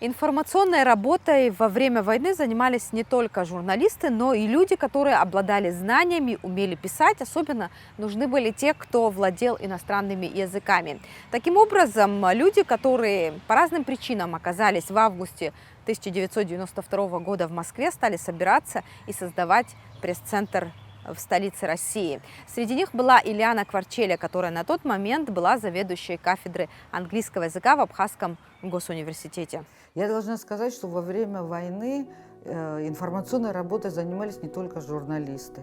Информационной работой во время войны занимались не только журналисты, но и люди, которые обладали знаниями, умели писать. Особенно нужны были те, кто владел иностранными языками. Таким образом, люди, которые по разным причинам оказались в августе 1992 года в Москве, стали собираться и создавать пресс-центр в столице России. Среди них была Ильяна Кварчеля, которая на тот момент была заведующей кафедры английского языка в Абхазском госуниверситете. Я должна сказать, что во время войны информационной работой занимались не только журналисты,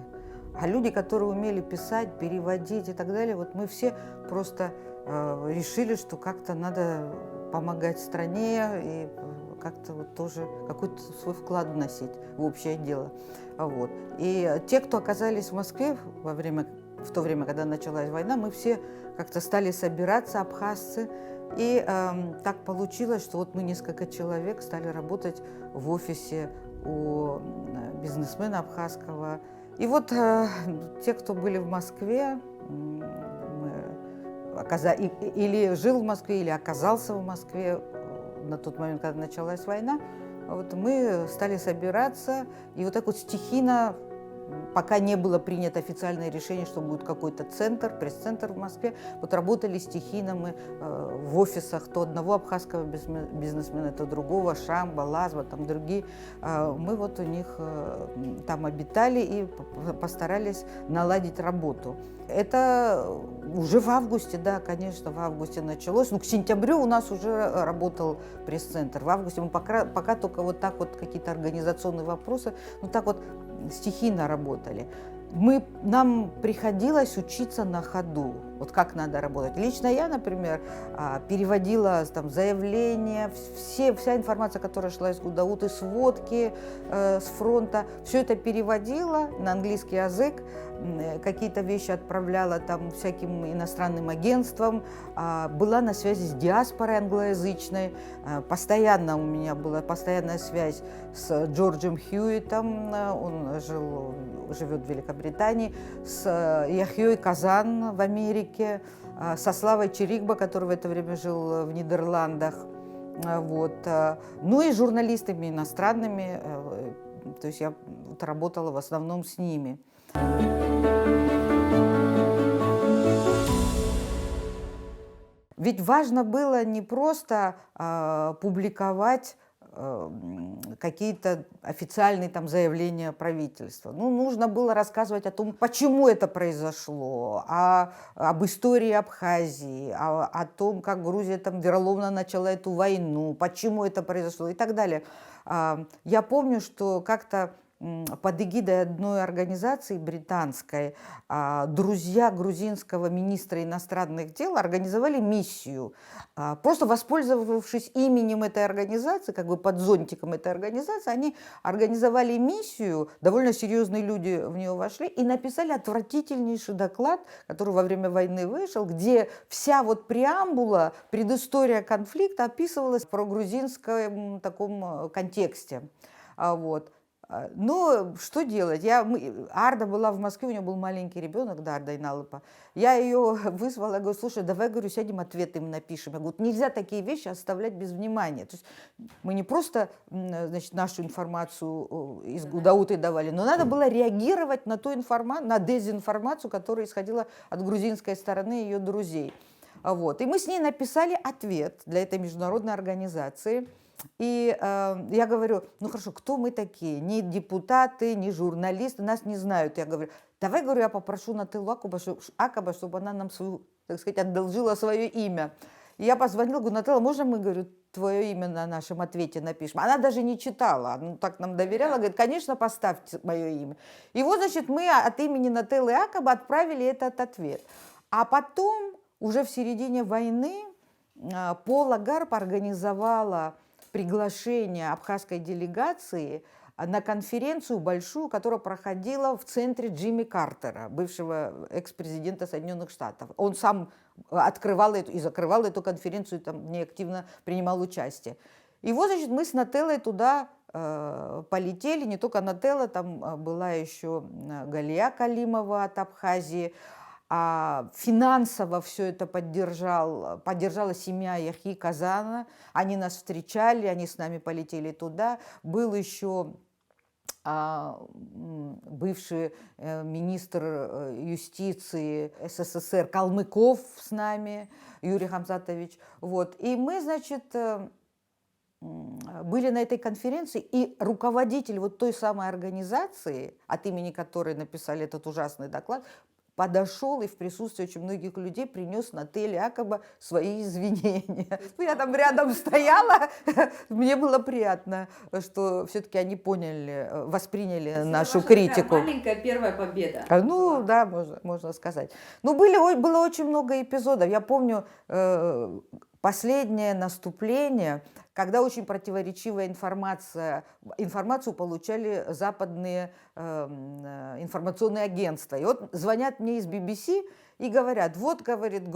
а люди, которые умели писать, переводить и так далее. Вот мы все просто решили, что как-то надо помогать стране и как-то вот тоже какой-то свой вклад вносить в общее дело. Вот. И те, кто оказались в Москве в то время, когда началась война, мы все как-то стали собираться, абхазцы. И так получилось, что вот мы несколько человек стали работать в офисе у бизнесмена абхазского. И вот те, кто были в Москве, или жил в Москве, или оказался в Москве на тот момент, когда началась война, вот мы стали собираться, и вот так вот стихийно, пока не было принято официальное решение, что будет какой-то центр, пресс-центр в Москве, вот работали стихийно мы в офисах то одного абхазского бизнесмена, то другого, Шамба, Лазба, там другие. Мы вот у них там обитали и постарались наладить работу. Это уже в августе, да, конечно, в августе началось. Ну, к сентябрю у нас уже работал пресс-центр. В августе мы пока только вот так вот какие-то организационные вопросы, ну так вот стихийно работали. Нам приходилось учиться на ходу, вот как надо работать. Лично я, например, переводила там заявления, вся информация, которая шла из Гудауты, сводки с фронта, все это переводила на английский язык, какие-то вещи отправляла там всяким иностранным агентствам, была на связи с диаспорой англоязычной, постоянно у меня была постоянная связь с Джорджем Хьюитом, он живет в Великобритании, с Яхьей Казан в Америке, со Славой Чирикбо, который в это время жил в Нидерландах, вот. Ну и журналистами иностранными, то есть я работала в основном с ними. Ведь важно было не просто публиковать какие-то официальные там заявления правительства. Ну, нужно было рассказывать о том, почему это произошло, об истории Абхазии, о том, как Грузия там вероломно начала эту войну, почему это произошло и так далее. Я помню, что как-то под эгидой одной организации британской друзья грузинского министра иностранных дел организовали миссию. Просто воспользовавшись именем этой организации, как бы под зонтиком этой организации, они организовали миссию, довольно серьезные люди в нее вошли и написали отвратительнейший доклад, который во время войны вышел, где вся вот преамбула, предыстория конфликта описывалась в прогрузинском таком контексте. Вот. Но что делать? Арда была в Москве, у нее был маленький ребенок, да, Арда Иналыпа. Я ее вызвала, я говорю, слушай, давай, говорю, сядем, ответы им напишем. Я говорю, нельзя такие вещи оставлять без внимания. То есть мы не просто, значит, нашу информацию из Гудауты давали, но надо было реагировать на ту информацию, на дезинформацию, которая исходила от грузинской стороны ее друзей. Вот. И мы с ней написали ответ для этой международной организации. И я говорю, ну хорошо, кто мы такие? Ни депутаты, ни журналисты, нас не знают. Я говорю, давай, говорю, я попрошу Нателлу Акаба, чтобы она нам свою, так сказать, одолжила свое имя. И я позвонила, говорю, Нателла, можно мы, говорю, твое имя на нашем ответе напишем? Она даже не читала, ну так нам доверяла, говорит, конечно, поставьте мое имя. И вот, значит, мы от имени Нателлы Акаба отправили этот ответ. А потом, уже в середине войны, Пола Гарб организовала приглашение абхазской делегации на конференцию большую, которая проходила в центре Джимми Картера, бывшего экс-президента Соединенных Штатов. Он сам открывал и закрывал эту конференцию, там в ней активно принимал участие. И вот, значит, мы с Нателлой туда полетели, не только Нателла, там была еще Галия Калимова от Абхазии. А финансово все это поддержала семья Яхьи Казана. Они нас встречали, они с нами полетели туда. Был еще бывший министр юстиции СССР Калмыков с нами, Юрий Хамзатович. Вот. И мы, значит, были на этой конференции, и руководитель вот той самой организации, от имени которой написали этот ужасный доклад, подошел и в присутствии очень многих людей принес на Тель Акоба свои извинения. Я там рядом стояла, мне было приятно, что все-таки они поняли, восприняли нашу критику. Маленькая первая победа. Ну да, можно сказать. Ну было очень много эпизодов. Я помню последнее наступление, когда очень противоречивая информацию получали западные информационные агентства. И вот звонят мне из BBC и говорят, вот, говорит,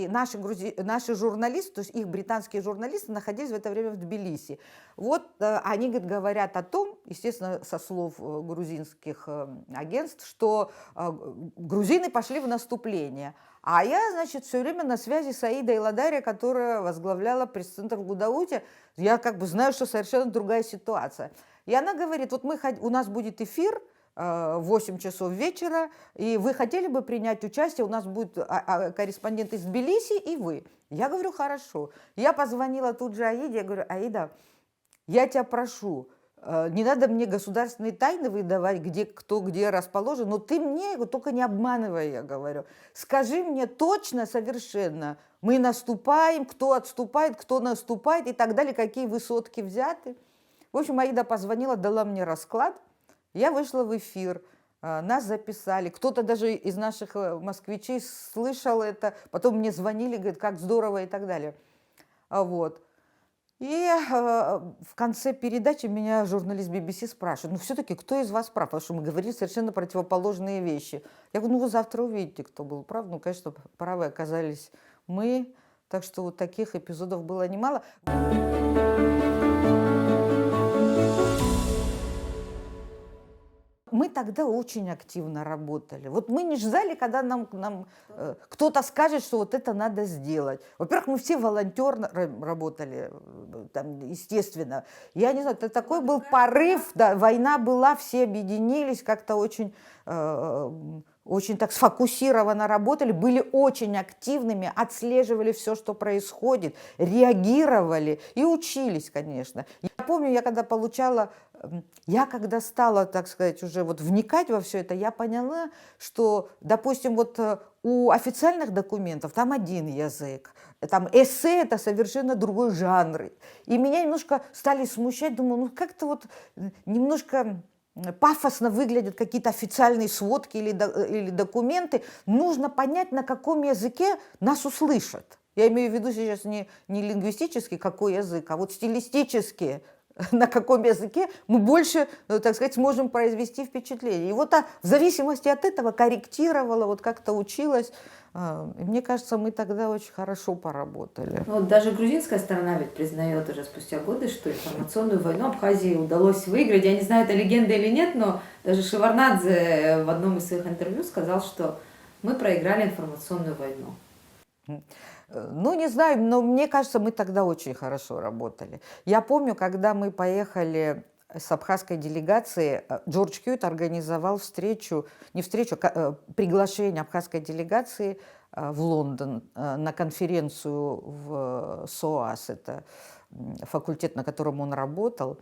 наши журналисты, то есть их британские журналисты находились в это время в Тбилиси. Вот они, говорят о том, естественно, со слов грузинских агентств, что грузины пошли в наступление. А я, значит, все время на связи с Аидой Ладари, которая возглавляла пресс-центр в Гудауте. Я как бы знаю, что совершенно другая ситуация. И она говорит, вот у нас будет эфир в 8 часов вечера, и вы хотели бы принять участие, у нас будет корреспондент из Тбилиси и вы. Я говорю, хорошо. Я позвонила тут же Аиде, я говорю, Аида, я тебя прошу, не надо мне государственные тайны выдавать, кто где расположен, но ты мне его только не обманывай, я говорю. Скажи мне точно, совершенно, мы наступаем, кто отступает, кто наступает и так далее, какие высотки взяты. В общем, Аида позвонила, дала мне расклад, я вышла в эфир, нас записали, кто-то даже из наших москвичей слышал это, потом мне звонили, говорят, как здорово и так далее. Вот. И в конце передачи меня журналист BBC спрашивает, ну все-таки кто из вас прав? Потому что мы говорили совершенно противоположные вещи. Я говорю, ну вы завтра увидите, кто был прав. Ну, конечно, правы оказались мы. Так что вот таких эпизодов было немало. Мы тогда очень активно работали. Вот мы не ждали, когда нам кто-то скажет, что вот это надо сделать. Во-первых, мы все волонтерно работали, там, естественно. Я не знаю, это такой был порыв, да, война была, все объединились, как-то очень так сфокусированно работали, были очень активными, отслеживали все, что происходит, реагировали и учились, конечно. Я помню, я когда стала, так сказать, уже вот вникать во все это, я поняла, что, допустим, вот у официальных документов там один язык, там эссе – это совершенно другой жанр. И меня немножко стали смущать, думаю, ну как-то вот немножко пафосно выглядят какие-то официальные сводки или документы. Нужно понять, на каком языке нас услышат. Я имею в виду сейчас не лингвистически, какой язык, а вот стилистически, на каком языке мы больше, так сказать, сможем произвести впечатление. И вот в зависимости от этого корректировала, вот как-то училась. И мне кажется, мы тогда очень хорошо поработали. Ну, вот даже грузинская сторона ведь признает уже спустя годы, что информационную войну Абхазии удалось выиграть. Я не знаю, это легенда или нет, но даже Шеварднадзе в одном из своих интервью сказал, что мы проиграли информационную войну. Ну, не знаю, но мне кажется, мы тогда очень хорошо работали. Я помню, когда мы поехали с абхазской делегацией, Джордж Кьют организовал приглашение абхазской делегации в Лондон на конференцию в СОАС, это факультет, на котором он работал.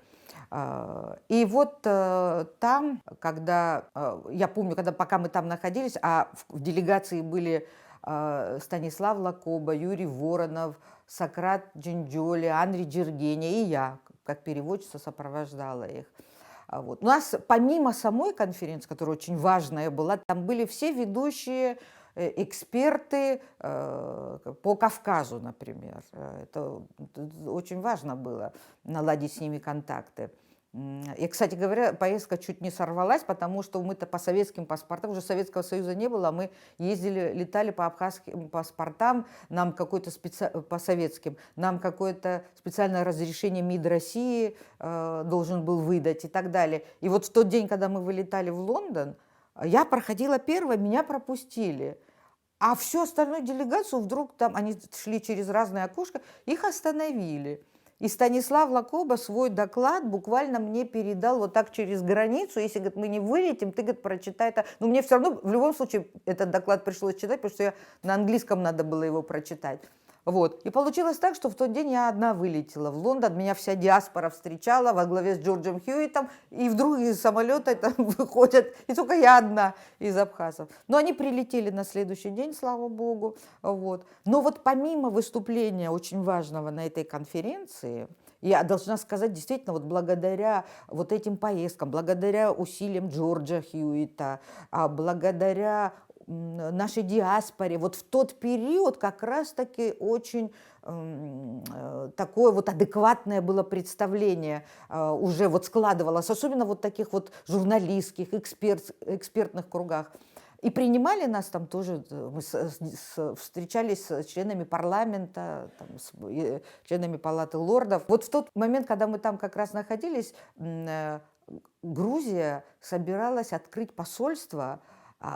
И вот там, я помню, пока мы там находились, а в делегации были Станислав Лакоба, Юрий Воронов, Сократ Джинджоли, Анри Джергеня и я, как переводчица, сопровождала их. Вот. У нас помимо самой конференции, которая очень важная была, там были все ведущие эксперты по Кавказу, например. Это очень важно было наладить с ними контакты. И, кстати говоря, поездка чуть не сорвалась, потому что мы-то по советским паспортам, уже Советского Союза не было, мы летали по абхазским паспортам, по советским, нам какое-то специальное разрешение МИД России должен был выдать и так далее. И вот в тот день, когда мы вылетали в Лондон, я проходила первой, меня пропустили. А всю остальную делегацию вдруг там, они шли через разные окошко, их остановили. И Станислав Лакоба свой доклад буквально мне передал вот так через границу. Если, говорит, мы не вылетим, ты, говорит, прочитай это. Но мне все равно в любом случае этот доклад пришлось читать, потому что я на английском надо было его прочитать. Вот. И получилось так, что в тот день я одна вылетела в Лондон, меня вся диаспора встречала во главе с Джорджем Хьюитом, и вдруг из самолета там выходят, и только я одна из абхазов. Но они прилетели на следующий день, слава богу. Вот. Но вот помимо выступления очень важного на этой конференции, я должна сказать, действительно, вот благодаря вот этим поездкам, благодаря усилиям Джорджа Хьюита, благодаря нашей диаспоре, вот в тот период как раз-таки очень такое вот адекватное было представление уже вот складывалось, особенно вот таких вот журналистских, экспертных кругах. И принимали нас там тоже, мы встречались с членами парламента, там, с членами палаты лордов. Вот в тот момент, когда мы там как раз находились, Грузия собиралась открыть посольство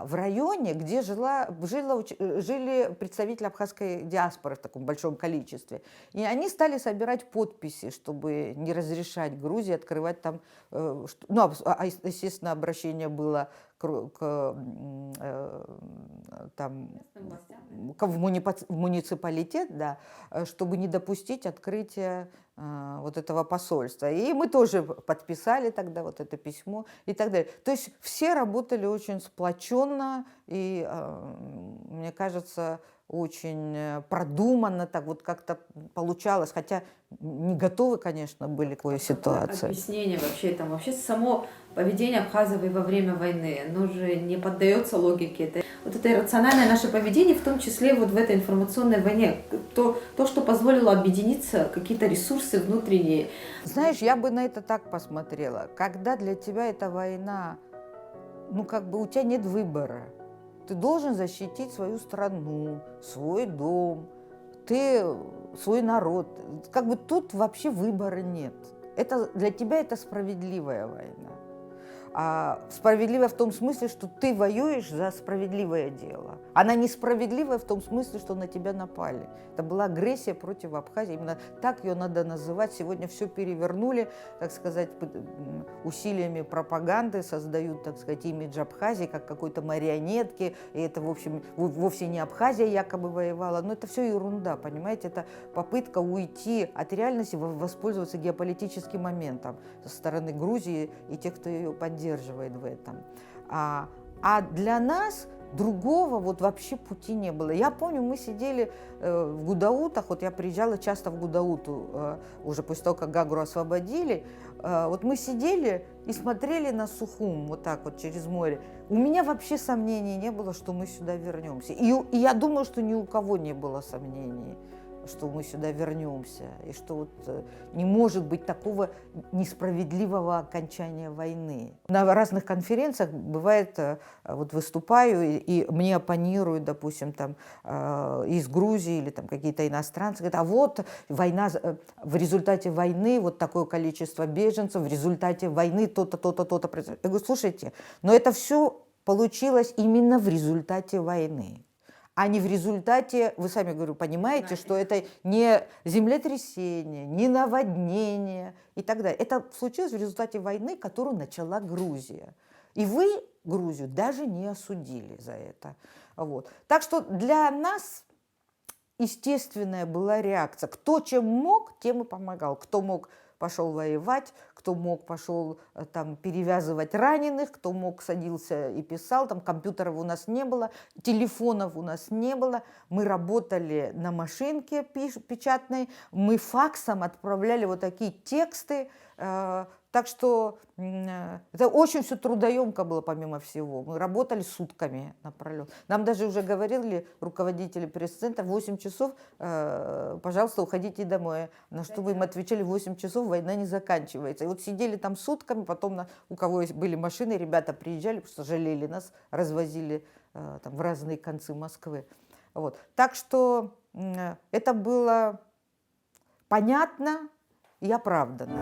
в районе, где жили представители абхазской диаспоры в таком большом количестве. И они стали собирать подписи, чтобы не разрешать Грузии открывать там... естественно, обращение было в муниципалитет, да, чтобы не допустить открытия вот этого посольства. И мы тоже подписали тогда вот это письмо и так далее. То есть все работали очень сплоченно и, мне кажется, очень продуманно, так вот как-то получалось, хотя не готовы, конечно, были к такой ситуации. Объяснение вообще, там вообще само поведение абхазов во время войны, оно же не поддается логике. Вот это иррациональное наше поведение, в том числе вот в этой информационной войне, то, что позволило объединиться, какие-то ресурсы внутренние. Знаешь, я бы на это так посмотрела. Когда для тебя эта война, ну как бы у тебя нет выбора. Ты должен защитить свою страну, свой дом, свой народ. Как бы тут вообще выбора нет. Для тебя это справедливая война. Справедливая в том смысле, что ты воюешь за справедливое дело. Она несправедливая в том смысле, что на тебя напали. Это была агрессия против Абхазии. Именно так ее надо называть. Сегодня все перевернули, так сказать, усилиями пропаганды, создают, так сказать, имидж Абхазии как какой-то марионетки. И это, в общем, вовсе не Абхазия якобы воевала. Но это все ерунда, понимаете? Это попытка уйти от реальности, воспользоваться геополитическим моментом со стороны Грузии и тех, кто ее поддерживает в этом. А для нас другого вот вообще пути не было. Я помню, мы сидели в Гудаутах, вот я приезжала часто в Гудауту, уже после того, как Гагру освободили, вот мы сидели и смотрели на Сухум, вот так вот через море. У меня вообще сомнений не было, что мы сюда вернемся. И я думаю, что ни у кого не было сомнений, что мы сюда вернемся, и что вот не может быть такого несправедливого окончания войны. На разных конференциях бывает, вот выступаю, и мне оппонируют, допустим, там из Грузии или там какие-то иностранцы, говорят, а вот война, в результате войны вот такое количество беженцев, в результате войны то-то, то-то, то-то произошло. Я говорю, слушайте, но это все получилось именно в результате войны. А не в результате, вы сами, говорю, понимаете, что это не землетрясение, не наводнение и так далее. Это случилось в результате войны, которую начала Грузия. И вы Грузию даже не осудили за это. Вот. Так что для нас естественная была реакция. Кто чем мог, тем и помогал. Кто мог, пошел воевать, кто мог, пошел там перевязывать раненых, кто мог, садился и писал. Там компьютеров у нас не было, телефонов у нас не было. Мы работали на машинке печатной, мы факсом отправляли вот такие тексты. Так что это очень все трудоемко было, помимо всего. Мы работали сутками напролет. Нам даже уже говорили руководители пресс-центра, 8 часов, пожалуйста, уходите домой. На что мы им отвечали, 8 часов война не заканчивается. И вот сидели там сутками, потом у кого были машины, ребята приезжали, потому что жалели нас, развозили там в разные концы Москвы. Вот. Так что это было понятно и оправданно.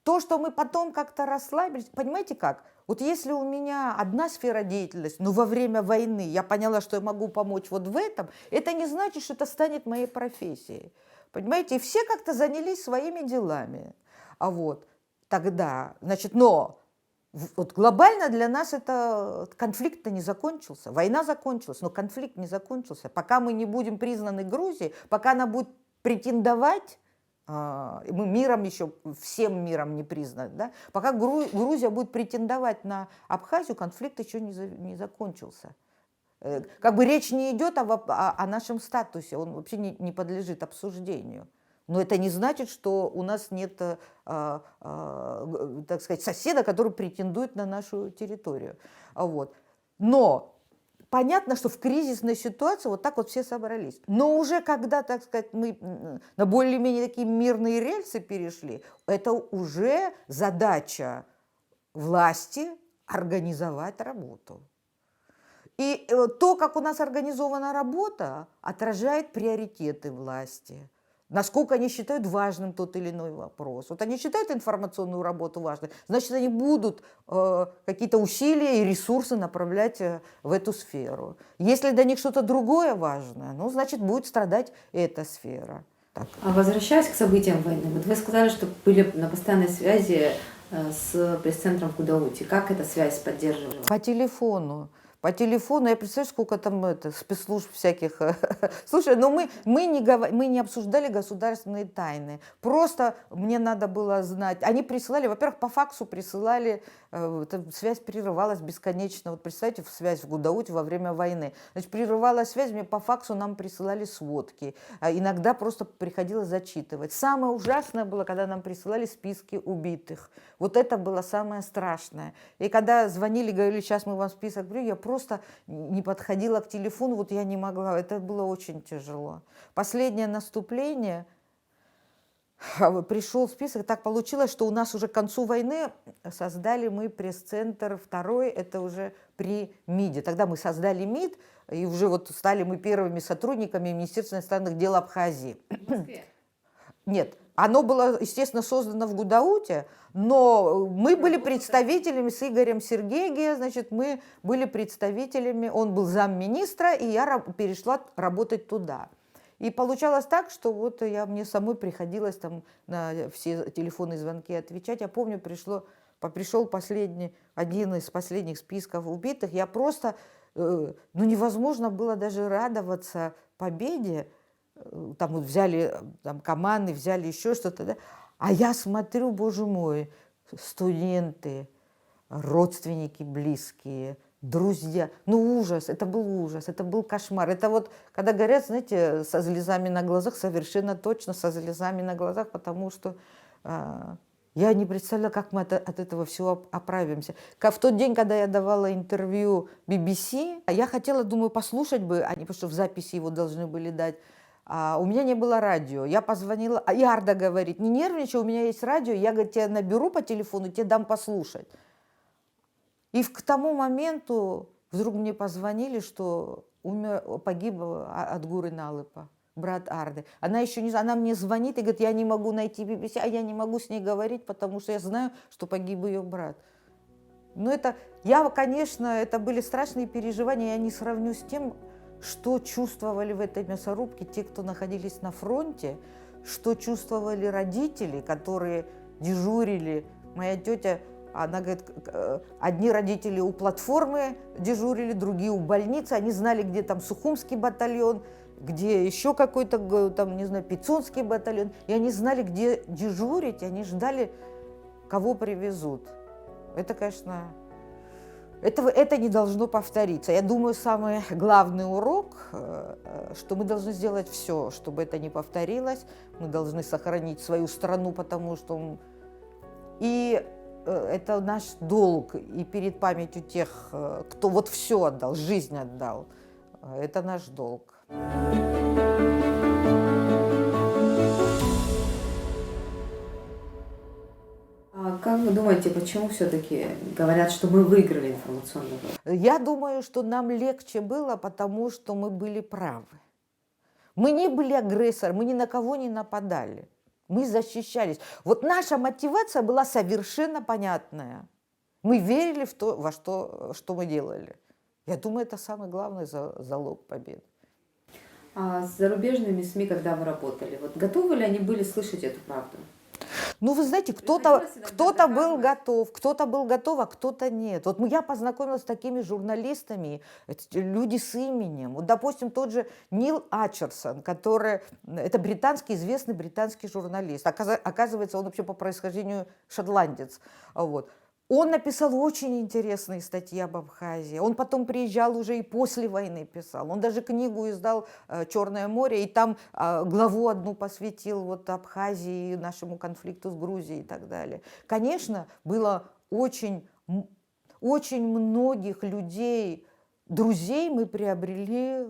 То, что мы потом как-то расслабились, понимаете как? Вот если у меня одна сфера деятельности, но во время войны я поняла, что я могу помочь вот в этом, это не значит, что это станет моей профессией. Понимаете, и все как-то занялись своими делами. А вот тогда, значит, но вот глобально для нас это конфликт-то не закончился. Война закончилась, но конфликт не закончился. Пока мы не будем признаны Грузией, пока она будет претендовать, мы миром еще, всем миром не признаны, да? Пока Грузия будет претендовать на Абхазию, конфликт еще не закончился. Как бы речь не идет о нашем статусе, он вообще не подлежит обсуждению. Но это не значит, что у нас нет, так сказать, соседа, который претендует на нашу территорию. Вот. Но понятно, что в кризисной ситуации вот так вот все собрались. Но уже когда, так сказать, мы на более-менее такие мирные рельсы перешли, это уже задача власти организовать работу. И то, как у нас организована работа, отражает приоритеты власти. Насколько они считают важным тот или иной вопрос. Вот они считают информационную работу важной, значит, они будут какие-то усилия и ресурсы направлять в эту сферу. Если для них что-то другое важное, ну, значит, будет страдать эта сфера. Так. А возвращаясь к событиям войны, вот вы сказали, что были на постоянной связи с пресс-центром в Гудауте. Как эта связь поддерживалась? По телефону. По телефону, я представляю, сколько там спецслужб всяких. Слушай, но мы не обсуждали государственные тайны. Просто мне надо было знать. Они присылали, во-первых, по факсу присылали, связь прерывалась бесконечно. Вот представьте, связь в Гудауте во время войны. Значит, прерывалась связь, мне по факсу нам присылали сводки. Иногда просто приходилось зачитывать. Самое ужасное было, когда нам присылали списки убитых. Вот это было самое страшное. И когда звонили, говорили, сейчас мы вам список, я просто не подходила к телефону, вот я не могла, это было очень тяжело. Последнее наступление, пришел список, так получилось, что у нас уже к концу войны создали мы пресс-центр второй, это уже при МИДе. Тогда мы создали МИД, и уже вот стали мы первыми сотрудниками Министерства иностранных дел Абхазии. В Москве? Нет, оно было, естественно, создано в Гудауте, но мы были представителями с Игорем Сергеге, значит, мы были представителями, он был замминистра, и я перешла работать туда. И получалось так, что вот мне самой приходилось там на все телефонные звонки отвечать. Я помню, пришел один из последних списков убитых, я просто, невозможно было даже радоваться победе. Там вот взяли там, команды, взяли еще что-то, да? А я смотрю, боже мой, студенты, родственники близкие, друзья. Ну ужас, это был кошмар. Это вот, когда говорят, знаете, со слезами на глазах, совершенно точно со слезами на глазах, потому что я не представляла, как мы от этого всего оправимся. В тот день, когда я давала интервью BBC, я хотела, думаю, послушать бы, потому что в записи его должны были дать. У меня не было радио. Я позвонила, и Арда говорит, не нервничай, у меня есть радио, я, говорит, тебя наберу по телефону, тебе дам послушать. И к тому моменту вдруг мне позвонили, что погиб от Гуры Налыпа, брат Арды. Она мне звонит и говорит, я не могу найти BBC, а я не могу с ней говорить, потому что я знаю, что погиб ее брат. Но конечно, это были страшные переживания, я не сравню с тем, что чувствовали в этой мясорубке те, кто находились на фронте, что чувствовали родители, которые дежурили. Моя тетя, она говорит, одни родители у платформы дежурили, другие у больницы, они знали, где там Сухумский батальон, где еще какой-то, там, не знаю, Пицунский батальон, и они знали, где дежурить, и они ждали, кого привезут. Это, конечно... Это не должно повториться. Я думаю, самый главный урок, что мы должны сделать все, чтобы это не повторилось. Мы должны сохранить свою страну, потому что... И это наш долг. И перед памятью тех, кто вот все отдал, жизнь отдал. Это наш долг. Как вы думаете, почему все-таки говорят, что мы выиграли информационную войну? Я думаю, что нам легче было, потому что мы были правы. Мы не были агрессором, мы ни на кого не нападали. Мы защищались. Вот наша мотивация была совершенно понятная. Мы верили в то, что мы делали. Я думаю, это самый главный залог победы. А с зарубежными СМИ, когда вы работали, вот готовы ли они были слышать эту правду? Ну, вы знаете, кто-то был готов, а кто-то нет. Вот я познакомилась с такими журналистами, люди с именем. Вот, допустим, тот же Нил Ачерсон, который, это известный британский журналист. Оказывается, он вообще по происхождению шотландец. Вот. Он написал очень интересные статьи об Абхазии. Он потом приезжал уже и после войны писал. Он даже книгу издал «Черное море», и там главу одну посвятил вот Абхазии, нашему конфликту с Грузией и так далее. Конечно, было очень многих людей, друзей мы приобрели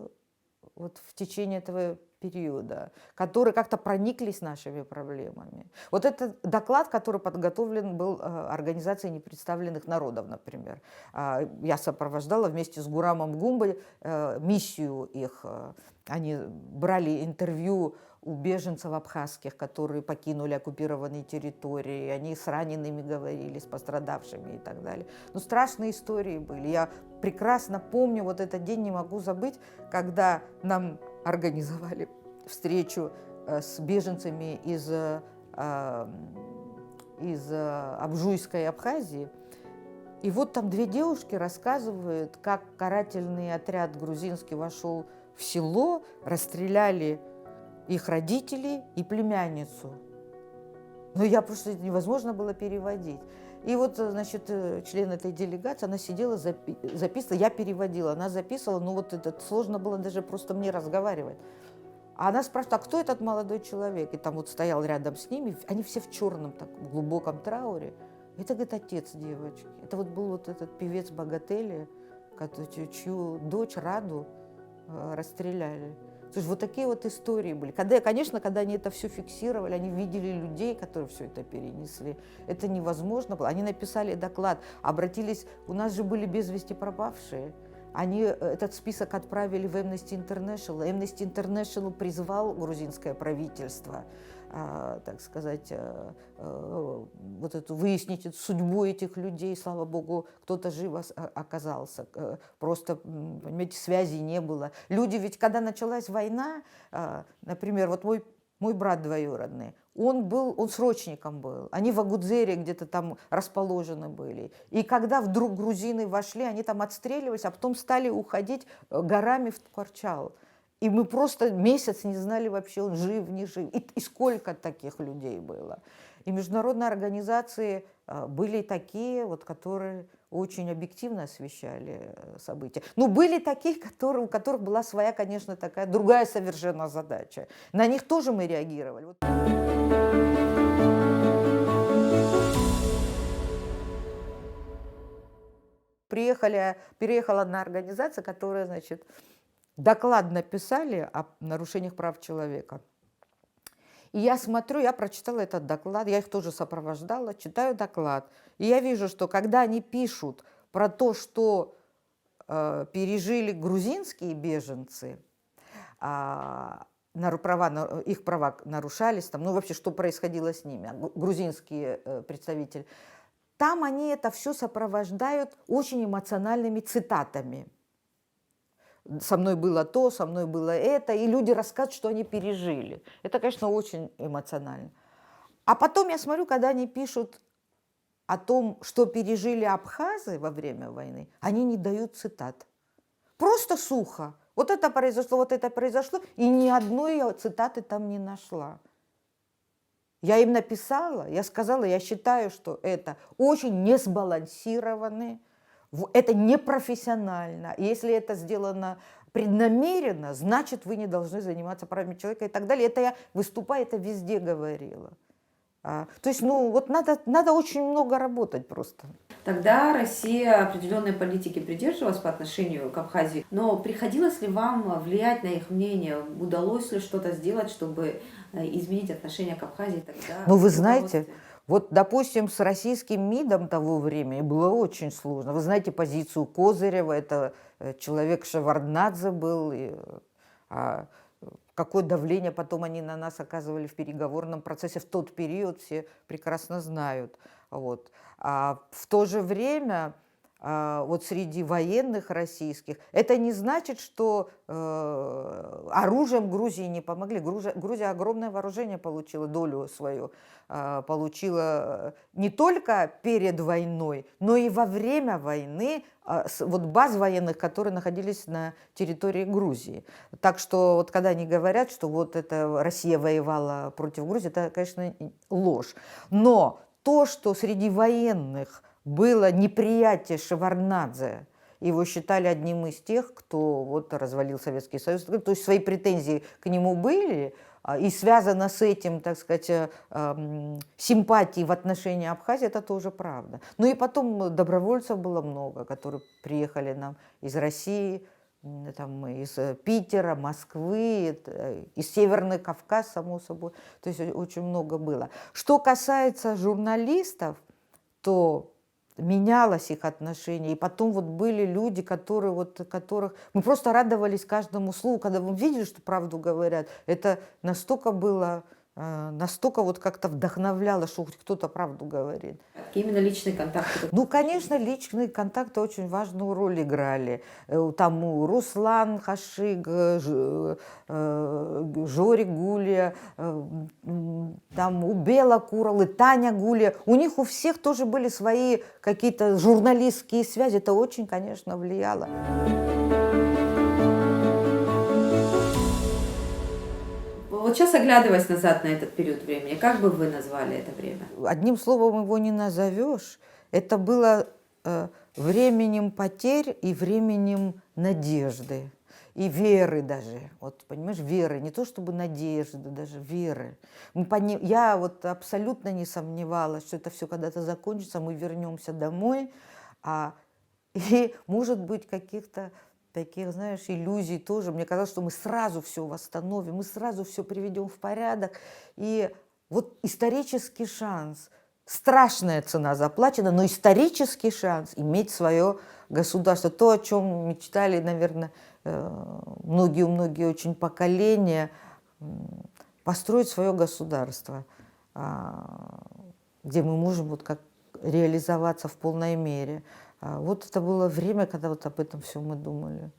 вот в течение этого периода, которые как-то прониклись нашими проблемами. Вот этот доклад, который подготовлен был Организацией непредставленных народов, например. Я сопровождала вместе с Гурамом Гумбой миссию их. Они брали интервью у беженцев абхазских, которые покинули оккупированные территории. Они с ранеными говорили, с пострадавшими и так далее. Ну, страшные истории были. Я прекрасно помню вот этот день, не могу забыть, когда нам организовали встречу с беженцами из Абжуйской Абхазии. И вот там две девушки рассказывают, как карательный отряд грузинский вошел в село, расстреляли их родителей и племянницу. Но я просто невозможно было переводить. И вот, значит, член этой делегации, она сидела, записывала, я переводила, она записывала, но вот это сложно было даже просто мне разговаривать. А она спрашивает, а кто этот молодой человек? И там вот стоял рядом с ними, они все в черном, так, глубоком трауре. Это, говорит, отец девочки. Это вот был вот этот певец Богатели, чью дочь Раду расстреляли. То есть вот такие вот истории были. Конечно, когда они это все фиксировали, они видели людей, которые все это перенесли. Это невозможно было. Они написали доклад, обратились, у нас же были без вести пропавшие. Они этот список отправили в Amnesty International. Amnesty International призвал грузинское правительство, так сказать, вот эту, выяснить судьбу этих людей. Слава богу, кто-то жив оказался. Просто, понимаете, связи не было. Люди ведь, когда началась война, например, вот мой брат двоюродный, он срочником был. Они в Агудзере где-то там расположены были. И когда вдруг грузины вошли, они там отстреливались, а потом стали уходить горами в Ткачал. И мы просто месяц не знали вообще, он жив, не жив. И сколько таких людей было. И международные организации были такие, вот, которые очень объективно освещали события. Но были такие, у которых была своя, конечно, такая другая совершенно задача. На них тоже мы реагировали. Переехала одна организация, которая, значит, доклад написали о нарушениях прав человека. И я смотрю, я прочитала этот доклад, я их тоже сопровождала, читаю доклад. И я вижу, что когда они пишут про то, что пережили грузинские беженцы, их права нарушались, там, ну вообще, что происходило с ними, грузинские представители, там они это все сопровождают очень эмоциональными цитатами. Со мной было то, со мной было это, и люди рассказывают, что они пережили. Это, конечно, очень эмоционально. А потом я смотрю, когда они пишут о том, что пережили абхазы во время войны, они не дают цитат. Просто сухо. Вот это произошло, и ни одной цитаты там не нашла. Я им написала, я сказала, я считаю, что это очень несбалансированные, это непрофессионально. Если это сделано преднамеренно, значит, вы не должны заниматься правами человека и так далее. Это я, выступая, это везде говорила. То есть, ну, вот надо очень много работать просто. Тогда Россия определенной политики придерживалась по отношению к Абхазии, но приходилось ли вам влиять на их мнение? Удалось ли что-то сделать, чтобы изменить отношение к Абхазии тогда? Ну, вы знаете, вот, допустим, с российским МИДом того времени было очень сложно. Вы знаете позицию Козырева, это человек Шеварднадзе был, какое давление потом они на нас оказывали в переговорном процессе в тот период, все прекрасно знают. Вот. А в то же время вот среди военных российских, это не значит, что оружием Грузии не помогли. Грузия огромное вооружение получила, долю свою получила не только перед войной, но и во время войны, вот баз военных, которые находились на территории Грузии. Так что вот когда они говорят, что вот это Россия воевала против Грузии, это, конечно, ложь. Но то, что среди военных было неприятие Шеварднадзе, его считали одним из тех, кто вот развалил Советский Союз, то есть свои претензии к нему были, и связано с этим, так сказать, симпатии в отношении Абхазии, это тоже правда. Ну и потом добровольцев было много, которые приехали нам из России, там, из Питера, Москвы, из Северный Кавказ, само собой. То есть очень много было. Что касается журналистов, то менялось их отношение. И потом вот были люди, которых мы просто радовались каждому слову, когда мы видели, что правду говорят. Это настолько было, настолько вот как-то вдохновляло, что хоть кто-то правду говорит. Именно личные контакты. Ну, конечно, личные контакты очень важную роль играли. Там Руслан Хашиг, Жорик Гулия, там у Бела Куралы, Таня Гулия. У них у всех тоже были свои какие-то журналистские связи. Это очень, конечно, влияло. Вот сейчас, оглядываясь назад на этот период времени, как бы вы назвали это время? Одним словом его не назовешь. Это было временем потерь и временем надежды. И веры даже. Вот, понимаешь, веры. Не то чтобы надежды, даже веры. Я вот абсолютно не сомневалась, что это все когда-то закончится, мы вернемся домой. И, может быть, каких-то таких, знаешь, иллюзий тоже. Мне казалось, что мы сразу все восстановим, мы сразу все приведем в порядок. И вот исторический шанс, страшная цена заплачена, но исторический шанс иметь свое государство. То, о чем мечтали, наверное, многие очень поколения, построить свое государство, где мы можем вот как реализоваться в полной мере. Вот это было время, когда вот об этом все мы думали.